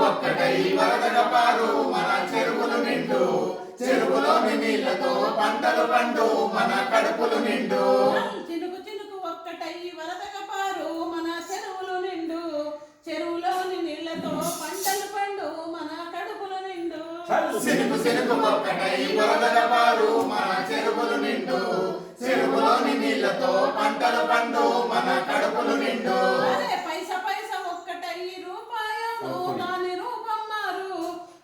ఒక్కటై వరదగా పారు మన చెరువులు నిండు చెరువులోని నీళ్లతో పంటలు పండు మన కడుపులు నిండు చినుకు చినుకు ఒక్కటై వరదగా పారు మన చెరువులు నిండు చెరువులోని నీళ్లతో పంటలు పండు మన కడుపులు నిండు సినుకు సినుకు ఒక్కటై వరదగా పారు మన చెరువులు నిండు చెరువులోని నీళ్లతో పంటలు పండు మన కడుపులు నిండు పైస పైస ఒక్కటై రూపాయను దాని రూపం మారు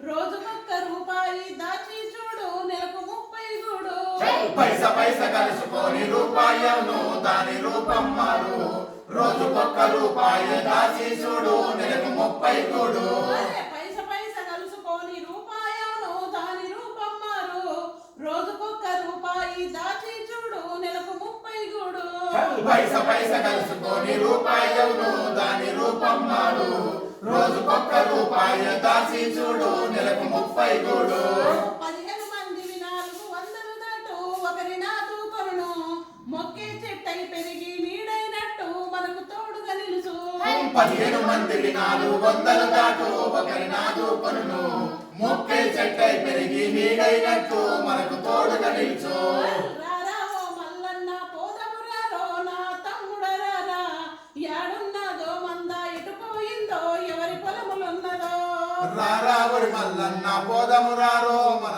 రోజుకొక్క రూపాయి దాచి చూడు నెలకు 30 గూడు పైస పైస కలుసుకొని రూపాయను దాని రూపం మారు రోజుకొక్క రూపాయి దాచి చూడు నెలకు 30 గూడు పైస పైస కలుసుకొని రూపాయను దాని రూపం మారు రోజుకొక్క రూపాయి దాచి చూడు నెలకు 30 గూడు పైస పైస కలుసుకొని రూపాయను దాని రూపం మారు రోజుకొక్క రూపాయి దాచి చూడు నెలకు 30 గూడు 15 మందివి 400 దాటు ఒకరి నాదు కొను మొక్కే చెట్టై పెరిగి నీడైనట్టు మనకు తోడుగా నిలుసు 15 మందివి 400 దాటు ఒకరి నాదు కొను మొక్కే చెట్టై పెరిగి నీడైనట్టు మనకు తోడుగా నిలుచు రారావో మల్లన్న పోదము రారో నా తమ్ముడరారా యాడున్నదో మంద ఎటు పోయిందో ఎవరి పొలములున్నదో రారావురి మల్లన్న పోదము రారో మన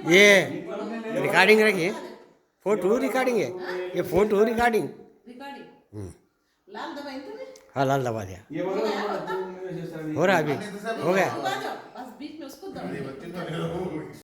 ये रिकॉर्डिंग रखिए फोटो रिकॉर्डिंग है ये फोटो रिकॉर्डिंग लाल दवा इतने हाँ लाल दबा दिया हो हो रहा अभी हो गया गया बस बीच में उसको दबा